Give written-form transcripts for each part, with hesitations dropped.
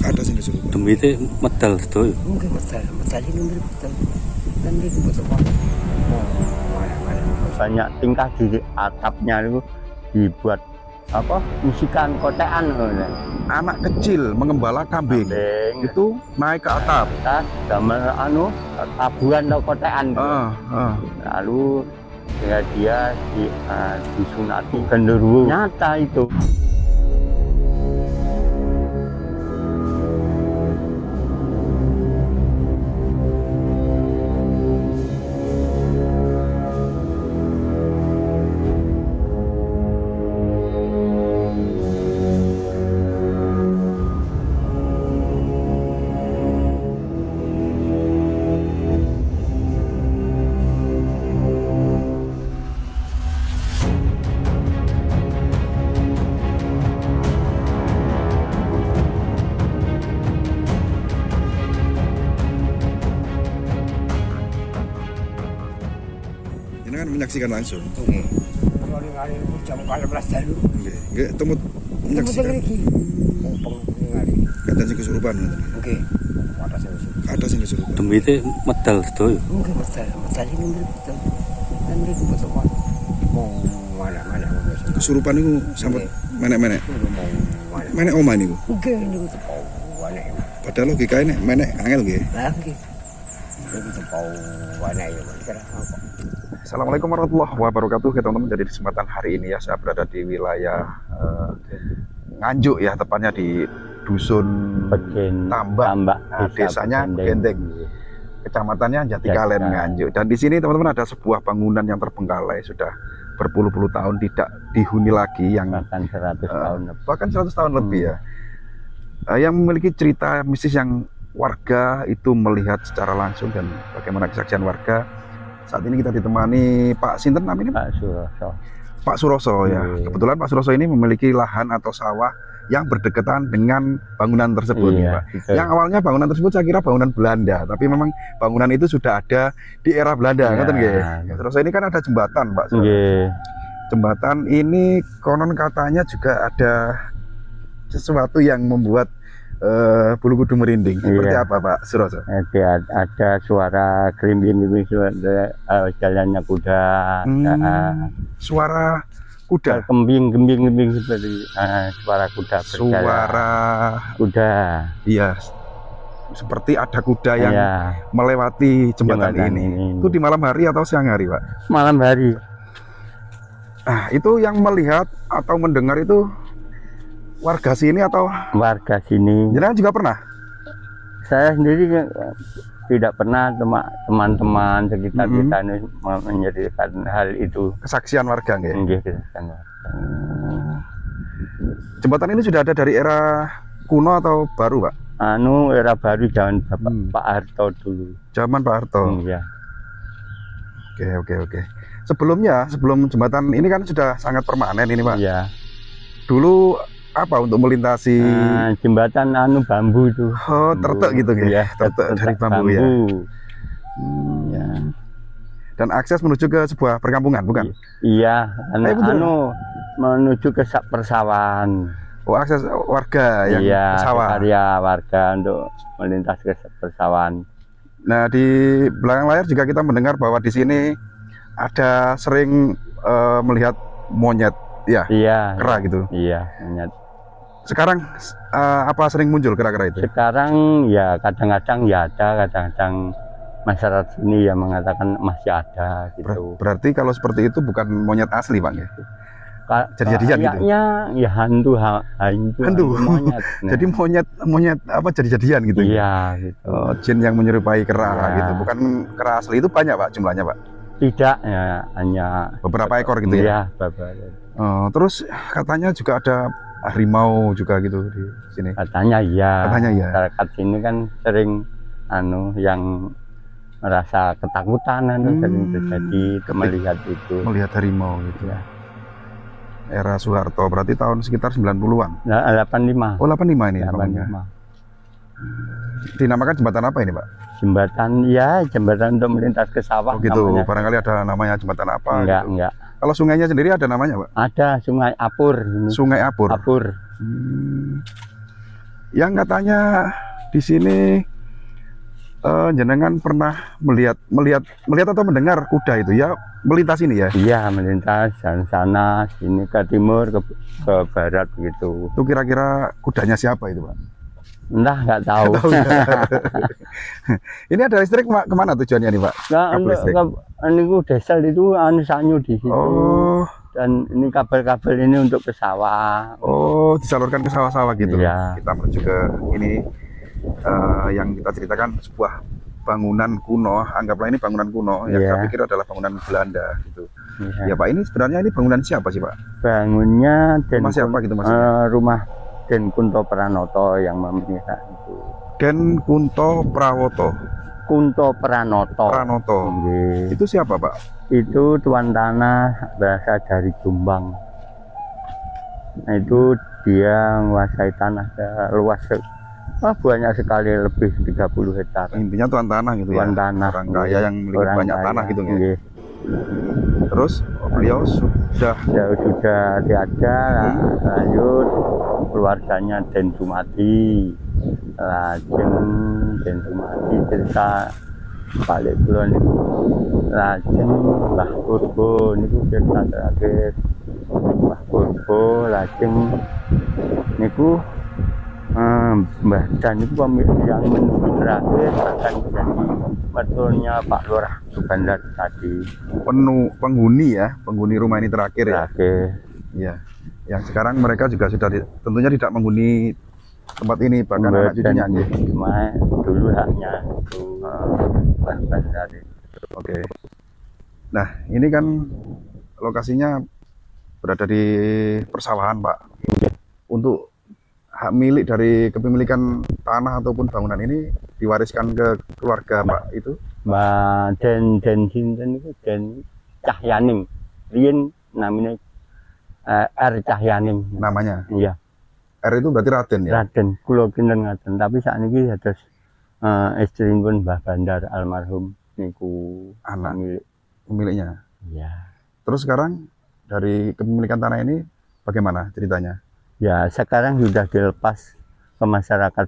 Ada sing kesurupan. Demite medal sedaya. Mungkin medal ini medal. Kan iki butuh apa? Banyak tingkah di atapnya itu dibuat apa musikan kotean. Anak kecil mengembala kambing itu naik ke atap. Gambar tabuhan atau kotean. Lalu dia disunati genderuwo. Nyata itu. Ini kan menyaksikan langsung. Oke. Kalau ningali jam 12 dalu. Nggih, temut menyaksikan. Kata sing kesurupan ngoten. Oke. Ada sing kesurupan. Demite medal sedaya. Mungkin medal ini medal. Kan iki butuh apa? Mau mana. Kesurupan niku sampai menek-menek. Menek omah niku. Oke, niku tepau wanek. Padahal logikae nek menek angel nggih. Lah nggih. Niku tepau wanek ya, kira apa? Assalamualaikum warahmatullahi wabarakatuh. Teman-teman, jadi di kesempatan hari ini ya saya berada di wilayah Nganjuk ya, tepatnya di dusun Tambak. Desanya Gendeng. Kecamatannya Jatikalen Nganjuk. Dan di sini teman-teman ada sebuah bangunan yang terbengkalai sudah berpuluh-puluh tahun tidak dihuni lagi, yang bahkan 100 tahun lebih. Bahkan 100 tahun lebih ya. Yang memiliki cerita mistis yang warga itu melihat secara langsung, dan bagaimana kesaksian warga. Saat ini kita ditemani Pak Sinten namanya? Pak Suroso. Pak Suroso ya. Kebetulan Pak Suroso ini memiliki lahan atau sawah yang berdekatan dengan bangunan tersebut, Pak. Yang awalnya bangunan tersebut saya kira bangunan Belanda, tapi memang bangunan itu sudah ada di era Belanda, ngoten nggih. Terus ini kan ada jembatan, Pak. Jembatan ini konon katanya juga ada sesuatu yang membuat bulu kuduk merinding. Seperti apa, Pak Suroso? Ada suara krimbing, suara jalannya kuda. Suara kuda, kembing seperti suara kuda berjalan. Suara kuda. Iya. Seperti ada kuda yang melewati jembatan ini. Itu di malam hari atau siang hari, Pak? Malam hari. Itu yang melihat atau mendengar itu warga sini atau warga sini? Jangan juga pernah. Saya sendiri tidak pernah, teman-teman sekitar kita ini menceritakan hal itu. Kesaksian warga nggih? Nggih, kesaksian warga. Jembatan ini sudah ada dari era kuno atau baru, Pak? Era baru, zaman Pak Harto dulu. Zaman Pak Harto. Iya. Oke. Sebelum jembatan ini kan sudah sangat permanen ini, Pak. Iya. Dulu apa untuk melintasi jembatan bambu itu? Tertek gitu ya, tertek dari bambu ya. Dan akses menuju ke sebuah perkampungan, bukan? Iya, menuju ke persawahan. Oh, akses warga yang ke sawah. Area warga untuk melintas ke persawahan. Nah, di belakang layar juga kita mendengar bahwa di sini ada sering melihat monyet, ya? Iya. Kera gitu. Iya, monyet. Sekarang apa sering muncul kera-kera itu? Sekarang ya kadang-kadang ya ada, kadang-kadang masyarakat sini ya mengatakan masih ada gitu. Berarti kalau seperti itu bukan monyet asli, Pak ya? Jadi-jadian gitu? Ya hantu monyet. Jadi monyet apa jadi-jadian gitu? Iya gitu. Jin yang menyerupai kera gitu. Bukan kera asli. Itu banyak, Pak, jumlahnya, Pak? Tidak, ya hanya beberapa ekor gitu ya? Iya, beberapa. Terus katanya juga ada harimau juga gitu di sini. Katanya iya. Masyarakat sini kan sering yang merasa ketakutan sering terjadi melihat itu. Melihat harimau gitu ya. Era Soeharto, berarti tahun sekitar 90-an. 85. Oh, 85 ini. 85. Dinamakan jembatan apa ini, Pak? Jembatan untuk melintas ke sawah. Oh gitu, namanya. Barangkali ada namanya jembatan apa? Enggak. Kalau sungainya sendiri ada namanya, Pak? Ada, Sungai Apur. Sungai Apur. Yang katanya di sini jenengan pernah melihat atau mendengar kuda itu ya melintas ini ya? Iya, melintas sana sini ke timur ke barat gitu. Itu kira-kira kudanya siapa itu, Pak? Entah, nggak tahu. Ini ada listrik kemana tujuannya nih, Pak? Nah, ini diesel itu anu sanyu di situ. Oh. Dan ini kabel-kabel ini untuk ke sawah. Oh, disalurkan ke sawah-sawah gitu. Iya. Kita menuju ke ini yang kita ceritakan sebuah bangunan kuno. Anggaplah ini bangunan kuno yang Iya. saya pikir adalah bangunan Belanda gitu. Iya. Ya Pak, ini sebenarnya ini bangunan siapa sih Pak? Bangunnya Rumah siapa gitu maksudnya? rumah Den Kunto Pranoto yang memelihara itu. Den Kunto Prawoto. Kunto Pranoto. Pranoto. Nggih. Itu siapa Pak? Itu tuan tanah berasal dari Jombang. Nah, itu dia menguasai tanah luas banyak sekali, lebih 30 hektar. Intinya tuan tanah gitu Tuan ya. tanah. Orang kaya yang memiliki Orang banyak kaya. tanah gitu ya. Nggih. Terus beliau sudah Ya, sudah tiada, lanjut keluarganya Den Sumadi, lajeng Den Sumadi cerita balik bulan itu, lajeng Mbah Purbo niku cerita terakhir, Mbah Purbo lajeng niku Mbah Dan itu pemilik yang menunggu terakhir akan jadi betulnya Pak Lurah Subandar tadi. penghuni rumah ini terakhir ya. Terakhir. Iya. Yang sekarang mereka juga sudah tentunya tidak menghuni tempat ini, bahkan anak cucunya. Cuma dulu haknya itu Mbah Bandar. Oke. Nah, ini kan lokasinya berada di persawahan, Pak. Untuk hak milik dari kepemilikan tanah ataupun bangunan ini diwariskan ke keluarga Pak itu? Mbak Den Sinten itu Den Cahyaning. Riyen namanya R Cahyaning. Namanya? Iya. R itu berarti Raden ya? Raden, kula kinten ngaten, tapi saat ini dados istrinipun Mbah Bandar almarhum niku Anak milik pemiliknya. ya. Terus sekarang dari kepemilikan tanah ini bagaimana ceritanya? Ya, sekarang sudah dilepas ke masyarakat,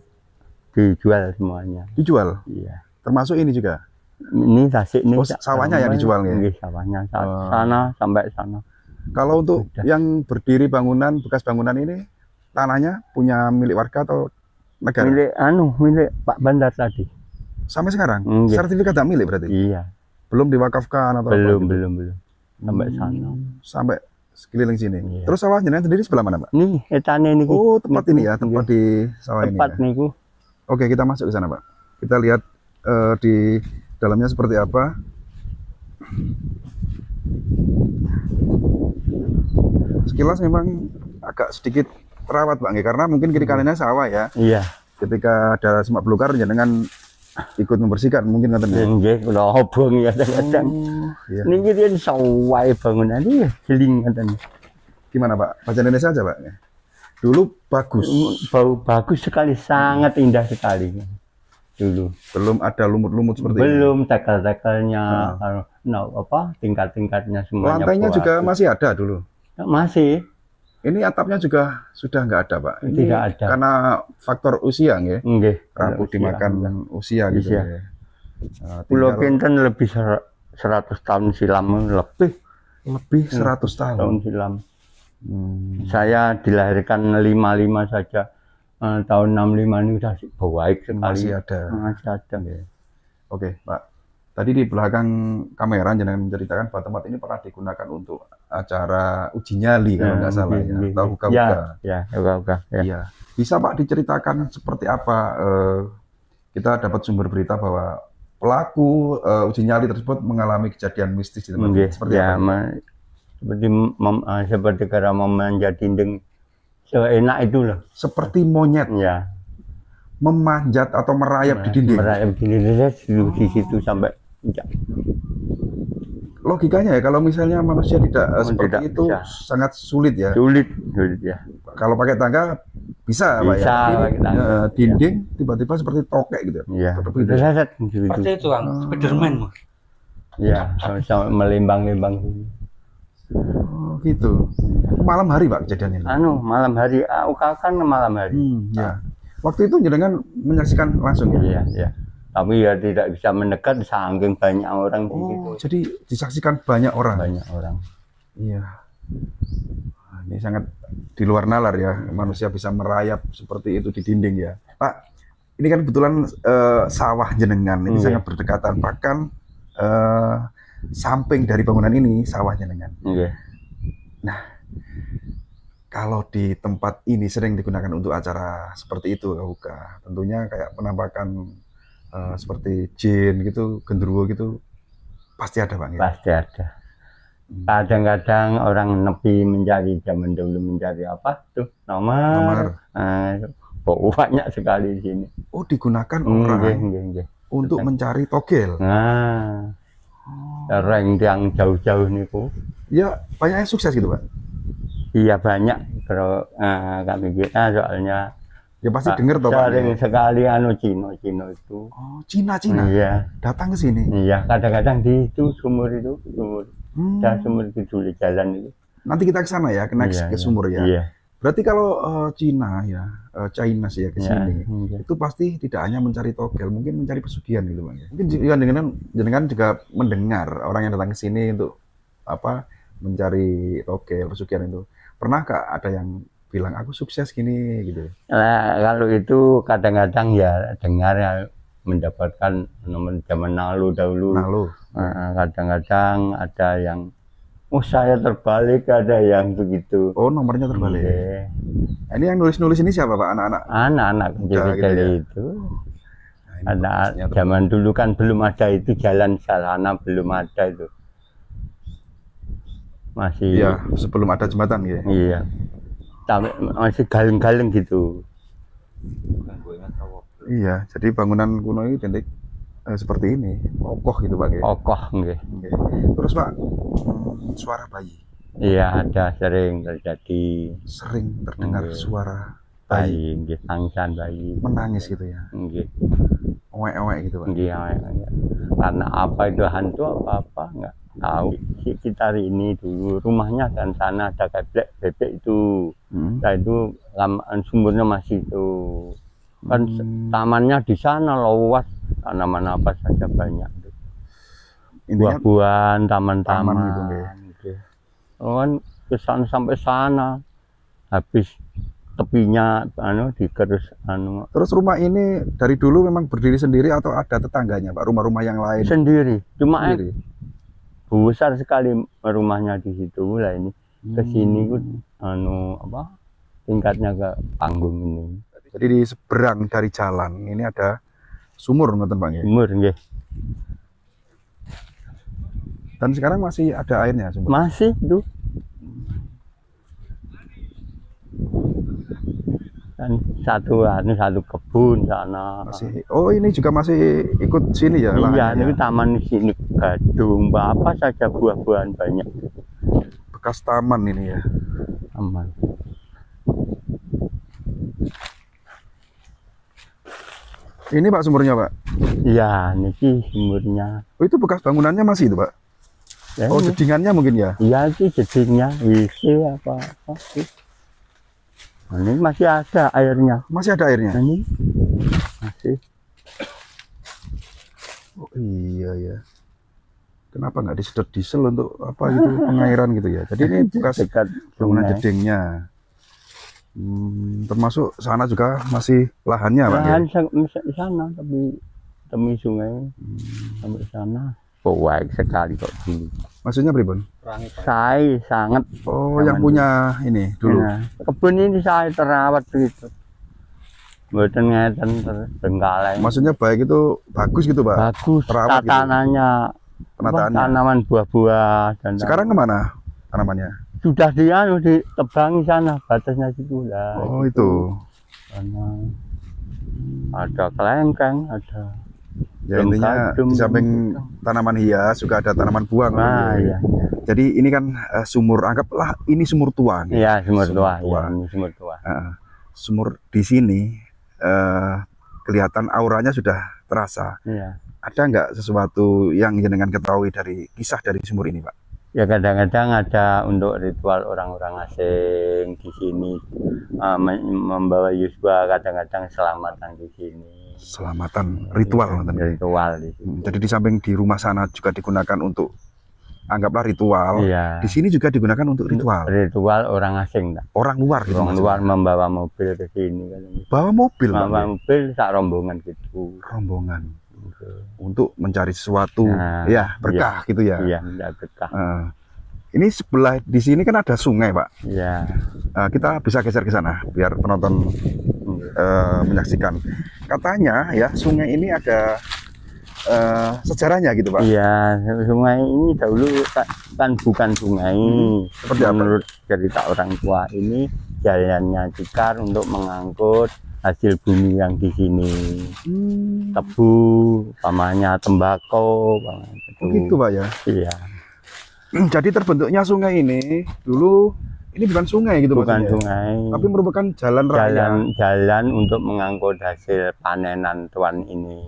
dijual semuanya. Dijual? Iya. Termasuk ini juga? Ini tasik ini. Oh, sawahnya yang dijual ya? Nggih, sawahnya sana sampai sana. Kalau untuk Sudah. yang berdiri bangunan, bekas bangunan ini tanahnya punya milik warga atau negara? Milik Pak Bandar tadi. Sampai sekarang? Nggih. Sertifikat tak milik berarti? Iya. Belum diwakafkan atau Belum, apa? Gitu? belum. Sampai sana. Sampai sekeliling sini. Iya. Terus sawah jenengan sendiri sebelah mana, Pak? Nih, etane niku. Oh, tempat Niku, ini ya, tempat nggih. di sawah ini. Tempat Ya? niku. Oke, kita masuk ke sana, Pak. Kita lihat di dalamnya seperti apa. Sekilas memang agak sedikit terawat, Pak, nggih, karena mungkin kiri kanannya sawah ya. Iya. Ketika ada semak belukar jenengan ikut membersihkan mungkin ngoten ya. Nggih, kula obong ya kadang-kadang. Oh, iya. Niki riyen sawah bangunan iki jeling ngoten. Gimana, Pak? Bahasa Indonesia aja, Pak. Dulu bagus. Bau bagus sekali, sangat indah sekali. Dulu. Belum ada lumut-lumut seperti ini. Belum tekel-tekelnya, tingkat-tingkatnya semuanya. Lantainya juga bagus. masih ada dulu. Masih. Ini atapnya juga sudah nggak ada, Pak. Ini Tidak ada. karena faktor usia, nggih. Nggih. Rapuh dimakan usia gitu Usia. ya. Pulau Tinggal Kinten lebih 100 tahun silam, lebih 100 tahun. tahun silam. Saya dilahirkan 55 saja. Tahun 65 ini sudah baik sekali. Masih ada. Masih ada. Oke, Pak. Tadi di belakang kamera jenengan menceritakan bahwa tempat ini pernah digunakan untuk acara uji nyali kalau nggak salah ya, atau huka-huka. Ya, huka-huka. Ya. Iya. Bisa Pak diceritakan seperti apa kita dapat sumber berita bahwa pelaku uji nyali tersebut mengalami kejadian mistis di tempat ini. Seperti ya, apa? seperti cara memanjat dinding seenak itu loh. Seperti monyet Ya. memanjat atau merayap di dinding. Merayap di dinding di situ sampai ya. Logikanya ya kalau misalnya manusia tidak seperti tidak itu bisa. sangat sulit ya. Sulit ya. Kalau pakai tangga bisa, Pak ya. Bisa Tapi, pakai tangga. dinding tiba-tiba seperti tokek gitu. Iya. Seperti itu. Seperti itu. Seperti itu, Kang. Spiderman, Mas. Ya, sampai melembang-lembang. Oh, gitu. Malam hari Pak kejadian ini. Malam hari, kan malam hari. Ya. Waktu itu jenengan menyaksikan langsung ya? Iya, iya. Tapi ya tidak bisa mendekat saking banyak orang di situ. Oh, jadi disaksikan banyak orang. Banyak orang. Iya. Nah, ini sangat di luar nalar ya, manusia bisa merayap seperti itu di dinding ya. Pak, ini kan kebetulan sawah jenengan ini sangat berdekatan, bahkan samping dari bangunan ini sawah jenengan. Iya. Nah, kalau di tempat ini sering digunakan untuk acara seperti itu, Buka. Tentunya kayak penampakan seperti jin gitu, genderuwo gitu, pasti ada Bang ya? Pasti ada. Kadang-kadang orang nepi mencari zaman dulu mencari apa tuh nomor. Banyak sekali di sini. Oh, digunakan orang untuk mencari togel. Nah, sering yang jauh-jauh niku. Ya, banyak yang sukses gitu Pak? Iya banyak. Kalau kami kita soalnya ya pasti dengar toh Pak. Sering sekali Cina itu. Oh, Cina. Iya. Datang ke sini. Iya, kadang-kadang di itu sumur. Sumur itu di jalan itu. Nanti kita ke sana ya, ke sumur ya. Iya. Berarti kalau Cina ya, China sih ya ke sini, itu pasti tidak hanya mencari togel, mungkin mencari pesugihan gitu Bang. Mungkin jenengan juga mendengar orang yang datang ke sini untuk apa mencari togel, pesugihan itu. Pernahkah ada yang bilang aku sukses gini gitu? Nah, kalau itu kadang-kadang ya dengar ya mendapatkan nomor zaman lalu dahulu. Kadang-kadang ada yang saya terbalik, ada yang begitu. Oh, nomornya terbalik. Nah, ini yang nulis-nulis ini siapa Pak? Anak-anak? Anak-anak kecil gitu ya? Itu. Ada zaman dulu kan belum ada itu jalan sana belum ada itu. Masih. Iya, sebelum ada jembatan ya. Iya. Masih galeng-galeng gitu. Iya, jadi bangunan kuno itu identik seperti ini, kokoh gitu Pak. Kokoh nggih. Terus Pak, suara bayi. Iya, ada sering terjadi. Sering terdengar suara bayi, nggih, tangisan bayi. Menangis gitu ya. Nggih. Owek-owek gitu Pak. Nggih, karena apa itu hantu apa enggak tahu. Sekitar ini dulu rumahnya kan sana ada bebek itu. Nah itu sumurnya masih itu. Kan tamannya di sana luas, tanaman apa saja banyak. Buah-buahan, taman-taman gitu. Kan ke sana sampai sana. Habis tepinya digerus Terus rumah ini dari dulu memang berdiri sendiri atau ada tetangganya Pak, rumah-rumah yang lain? Sendiri, cuma besar sekali rumahnya di situ lah ini. Ke sini tingkatnya ke panggung ini. Jadi di seberang dari jalan ini ada sumur ngoten Bang ya? Sumur nggih. Dan sekarang masih ada airnya sumur? Masih itu. Dan satu kebun sana. Masih. Oh, ini juga masih ikut sini ya? Iya, ini taman di sini, gadung, apa saja buah-buahan banyak. Bekas taman ini ya? Taman. Ini Pak sumurnya Pak? Iya, ini sumurnya. Oh, itu bekas bangunannya masih itu Pak? Ya, oh, jedingannya mungkin ya? Iya, itu jedingnya, WC apa-apa. Ini masih ada airnya. Masih ada airnya? Ini masih. Oh iya ya. Kenapa nggak disedot diesel untuk apa gitu pengairan gitu ya? Jadi ini bekas bangunan jedingnya. Termasuk sana juga masih lahannya Pak? Lahan di sana, tapi demi sungai sampai sana. Baik sekali kok dulu. Maksudnya pribon? Saya sangat. Oh, yang punya ini dulu. Ya, kebun ini saya terawat begitu. Mboten ngeten terbengkalai. Maksudnya baik itu bagus gitu Pak? Bagus. Terawat Tanahnya. Penataannya. Tanaman buah-buah dan sekarang kemana tanamannya? Sudah ditebangi sana, batasnya situ lah. Oh itu. Sana ada kelengkeng, ada. Ya intinya di samping tanaman hias juga ada tanaman buah. Nah, iya. Jadi ini kan sumur, anggaplah ini sumur tua. Iya, sumur tua. Ya, ini sumur tua. Sumur di sini kelihatan auranya sudah terasa. Iya. Ada nggak sesuatu yang jenengan ketahui dari kisah dari sumur ini Pak? Ya kadang-kadang ada untuk ritual orang-orang asing di sini, membawa yuswa, kadang-kadang selamatan di sini. Selamatan ritual. Ritual di sini. Jadi di samping di rumah sana juga digunakan untuk anggaplah ritual. Iya. Di sini juga digunakan untuk ritual. Ritual orang asing, tak? Orang luar gitu. Orang luar membawa mobil ke sini. Bawa mobil. Bawa mobil sak rombongan gitu. Rombongan. Untuk mencari sesuatu, ya berkah gitu ya. Iya, berkah. Ini sebelah di sini kan ada sungai, Pak. Iya. Kita bisa geser ke sana biar penonton menyaksikan. Katanya ya sungai ini ada sejarahnya gitu, Pak. Iya, sungai ini dahulu kan bukan sungai. Seperti apa? Menurut cerita orang tua ini jalannya tikar untuk mengangkut hasil bumi yang di sini. Tebu, pamannya tembakau, gitu, Pak ya. Iya. Jadi terbentuknya sungai ini dulu ini bukan sungai gitu, bukan maksudnya. Sungai. Tapi merupakan jalan raya. Jalan untuk mengangkut hasil panenan tuan ini.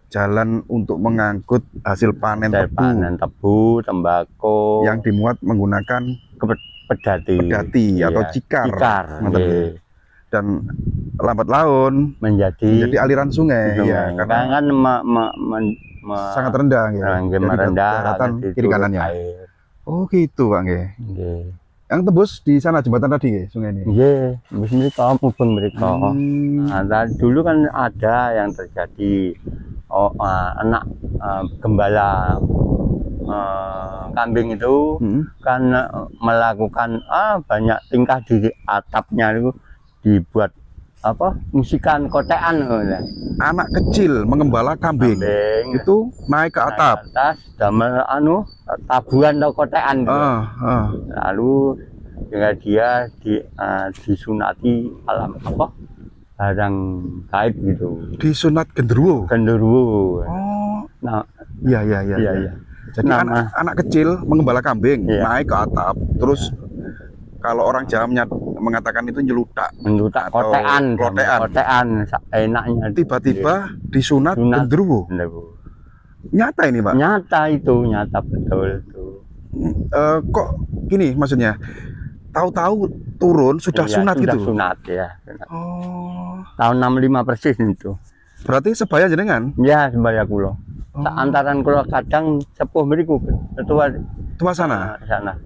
Jalan untuk mengangkut hasil panen tebu. Panen tebu, tembakau. Yang dimuat menggunakan pedati atau cikar. Dan lambat laun menjadi aliran sungai. Ya, karena kan sangat rendah ya. Merendah daratan kiri kanannya. Air. Oh gitu, Pak nggih. Yang tebus di sana jembatan tadi nggih, sungai ini. Nggih, wis mriko mubeng mriko. Nah, dulu kan ada yang terjadi anak gembala kambing itu kan melakukan banyak tingkah di atapnya itu dibuat musikan kotean. Anak kecil mengembala kambing. Itu naik ke atap. Atas damel tabuhan atau kotean. Lalu dengan dia disunati alam barang gaib gitu. Disunat genderuwo. Genderuwo. Nah, iya. Jadi anak kecil mengembala kambing, naik ke atap, terus kalau orang Jawa mengatakan itu nyelutak kotean enaknya. Tiba-tiba disunat genderuwo. Nyata ini, Pak? Nyata betul itu. Kok gini maksudnya? Tahu-tahu turun sudah sunat gitu? Sudah sunat ya. Tahun 65 persis itu. Berarti sebaya jenengan? Ya, sebaya kulo. Antaran kulo kadang sepuh mriku tua sana. Sana.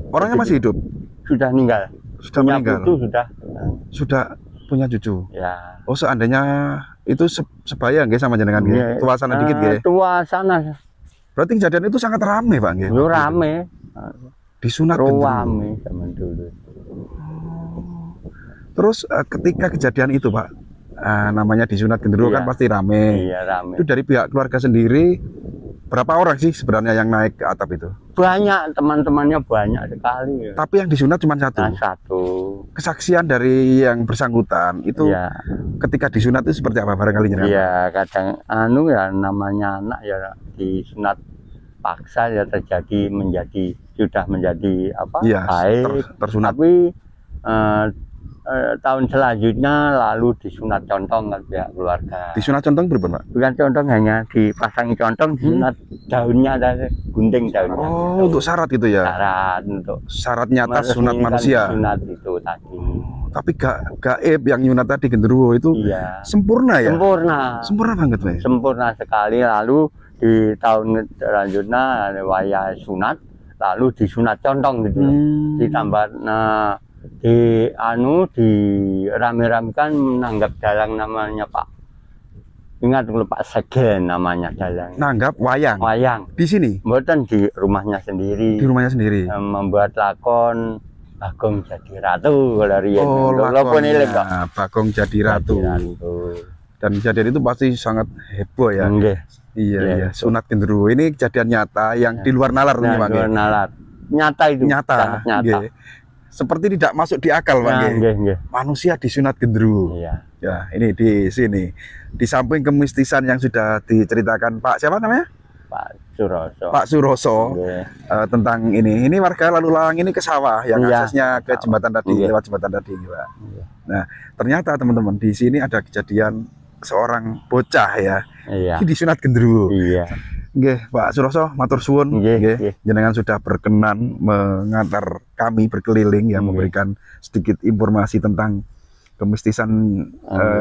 Orangnya masih hidup? Sudah meninggal. Sudah meninggal. Putu sudah punya cucu. Ya. Oh, seandainya itu sebaya nggih sama jenengan nggih? Ya, tua sana dikit nggih? Tua sana. Berarti kejadian itu sangat rame, Pak nggih? Yo rame. Disunat rame zaman dulu. Terus ketika kejadian itu, Pak, namanya disunat genderuwo kan pasti rame. Iya, rame. Itu dari pihak keluarga sendiri berapa orang sih sebenarnya yang naik ke atap itu? Banyak, teman-temannya banyak sekali. Tapi yang disunat cuma satu? Satu. Kesaksian dari yang bersangkutan itu ketika disunat itu seperti apa barangkali? Iya, kadang ya namanya anak ya disunat paksa ya sudah menjadi baik. Tersunat. Tapi tahun selanjutnya lalu disunat contong kan pihak keluarga. Disunat contong berapa, Pak? Bukan contong, hanya dipasangi contong, disunat daunnya dan gunting daunnya. Oh, untuk syarat itu ya? Syarat nyata sunat manusia. Sunat itu tadi. Tapi gaib yang nyunat tadi genderuwo itu sempurna ya? Sempurna banget, Pak. Sempurna sekali. Lalu di tahun selanjutnya ada wayah sunat, lalu disunat contong gitu. Ditambah dirame-ramekan menanggap dalang namanya Pak. Ingat dulu Pak Segen namanya dalang. Nanggap wayang. Di sini? Mboten, di rumahnya sendiri. Di rumahnya sendiri. Membuat lakon Bagong Jadi Ratu kalau riyen. Oh, lakonnya Bagong Jadi Ratu. Dan kejadian itu pasti sangat heboh ya. Iya. Sunat genderuwo ini kejadian nyata yang di luar nalar nih, Pak. Nyata itu. Nyata. Seperti tidak masuk di akal, Pak. Manusia disunat genderuwo. Ya, ini di sini. Di samping kemistisan yang sudah diceritakan Pak siapa namanya? Pak Suroso. Tentang ini warga lalu lalang ini ke sawah yang aksesnya ke jembatan tadi, lewat jembatan tadi, Pak. Nah, ternyata teman-teman di sini ada kejadian seorang bocah ya. Ini disunat genderuwo. Nggih, Pak Suroso, matur suwun. Nggih. Jenengan sudah berkenan mengantar kami berkeliling ya, memberikan sedikit informasi tentang kemistisan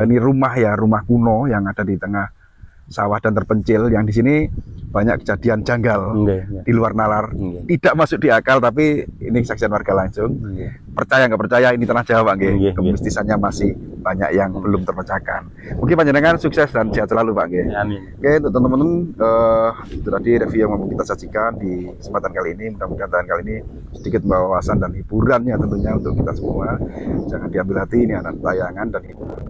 ini rumah ya, rumah kuno yang ada di tengah sawah dan terpencil, yang di sini banyak kejadian janggal di luar nalar, tidak masuk di akal, tapi ini kesaksian warga langsung. Percaya nggak percaya, ini tanah Jawa, nggih. Kemistisannya masih banyak yang belum terpecahkan. Mungkin panjenengan sukses dan sehat selalu, Pak, nggih. Amin. Oke, untuk teman-teman, itu tadi review yang mau kita sajikan di kesempatan kali ini. Mudah-mudahan tahun kali ini sedikit membawa wawasan dan hiburan ya tentunya untuk kita semua. Jangan diambil hati, ini anak tayangan dan hiburan.